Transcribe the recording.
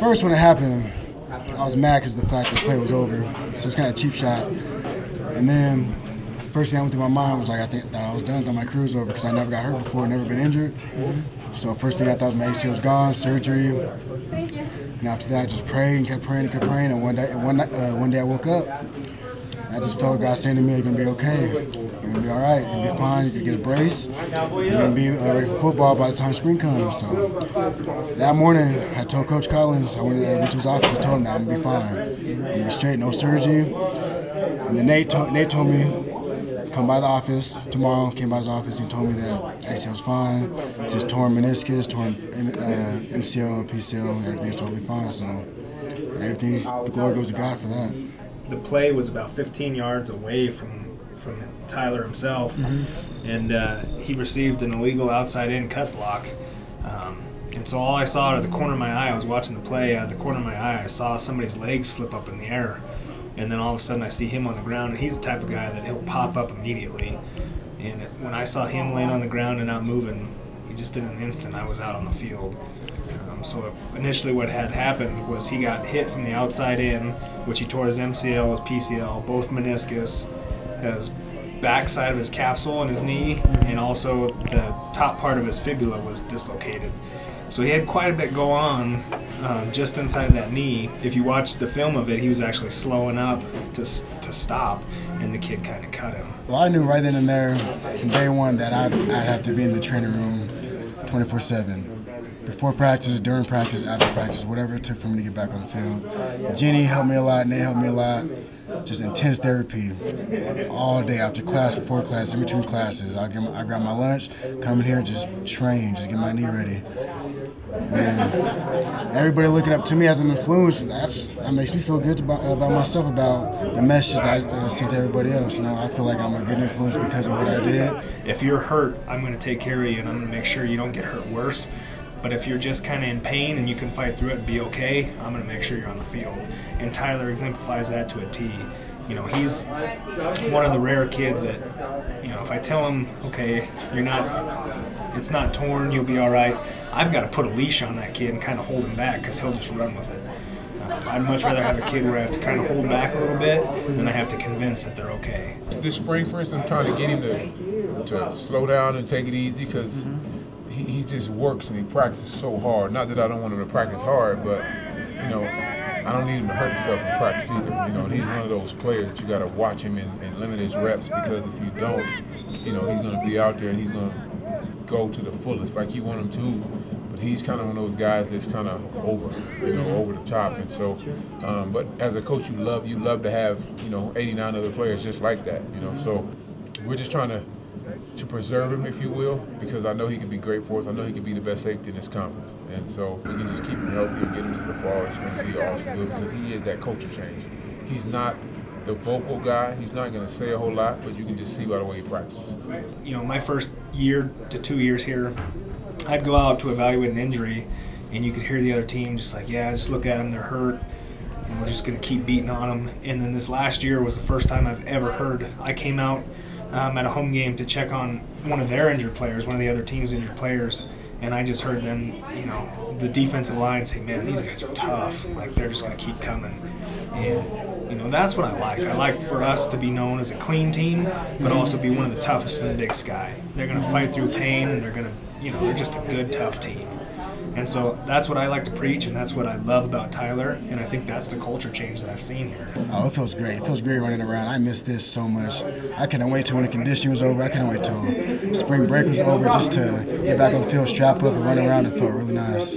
first when it happened, I was mad because the fact that the play was over. So it's kind of a cheap shot. And then first thing that went through my mind was like, I thought I was done, thought my career was over because I never got hurt before, never been injured. So first thing I thought was my ACL was gone, surgery. And after that, I just prayed and kept praying and kept praying. And one day I woke up. I just felt God saying to me, "You're gonna be okay. You're gonna be all right. You're gonna be fine. You're gonna get a brace. You're gonna be ready for football by the time spring comes." So that morning, I told Coach Collins, I went to his office and told him that I'm gonna be fine. I'm gonna be straight, no surgery. And then Nate told me, come by the office tomorrow. Came by his office and told me that ACL's fine. Just torn meniscus, torn MCL, PCL, everything's totally fine. So everything, the glory goes to God for that. The play was about 15 yards away from Tyler himself, and he received an illegal outside-in cut block. And so all I saw out of the corner of my eye, I was watching the play, out of the corner of my eye, I saw somebody's legs flip up in the air. And then all of a sudden I see him on the ground, and he's the type of guy that he'll pop up immediately. And when I saw him laying on the ground and not moving, he just in an instant, I was out on the field. So initially what had happened was he got hit from the outside in, which he tore his MCL, his PCL, both meniscus, his backside of his capsule in his knee, and also the top part of his fibula was dislocated. So he had quite a bit go on just inside that knee. If you watch the film of it, he was actually slowing up to stop, and the kid kind of cut him. Well, I knew right then and there, from day one, that I'd have to be in the training room 24/7. Before practice, during practice, after practice, whatever it took for me to get back on the field. Jenny helped me a lot, Nate helped me a lot. Just intense therapy all day, after class, before class, in between classes. I grab my lunch, come in here, just train, just get my knee ready. And everybody looking up to me as an influence, that makes me feel good about myself, about the message that I sent to everybody else. You know, I feel like I'm a good influence because of what I did. If you're hurt, I'm going to take care of you, and I'm going to make sure you don't get hurt worse. But if you're just kind of in pain and you can fight through it and be okay, I'm going to make sure you're on the field. And Tyler exemplifies that to a T. You know, he's one of the rare kids that, you know, if I tell him, okay, it's not torn, you'll be all right, I've got to put a leash on that kid and kind of hold him back because he'll just run with it. I'd much rather have a kid where I have to kind of hold back a little bit than I have to convince that they're okay. This spring, for instance, I'm trying to get him to slow down and take it easy because he just works and he practices so hard. Not that I don't want him to practice hard, but, you know, I don't need him to hurt himself in practice either. You know, and he's one of those players that you got to watch him and limit his reps, because if you don't, you know, he's going to be out there and he's going to go to the fullest like you want him to. But he's kind of one of those guys that's kind of over the top. And so, but as a coach, you love to have, you know, 89 other players just like that. You know, so we're just trying to preserve him, if you will, because I know he can be great for us. I know he can be the best safety in this conference. And so we can just keep him healthy and get him to the fall. It's going to be awesome good because he is that culture change. He's not the vocal guy. He's not going to say a whole lot, but you can just see by the way he practices. You know, my first year to 2 years here, I'd go out to evaluate an injury, and you could hear the other team just like, yeah, just look at them, they're hurt, and we're just going to keep beating on them. And then this last year was the first time I've ever heard. I came out at a home game to check on one of their injured players, one of the other team's injured players, and I just heard them, you know, the defensive line say, man, these guys are tough, like they're just going to keep coming. And, you know, that's what I like. I like for us to be known as a clean team, but also be one of the toughest in the Big Sky. They're going to fight through pain, and they're going to, you know, they're just a good, tough team. And so that's what I like to preach, and that's what I love about Tyler, and I think that's the culture change that I've seen here. Oh, it feels great. It feels great running around. I miss this so much. I couldn't wait till when the conditioning was over. I couldn't wait till spring break was over just to get back on the field, strap up, and run around. It felt really nice.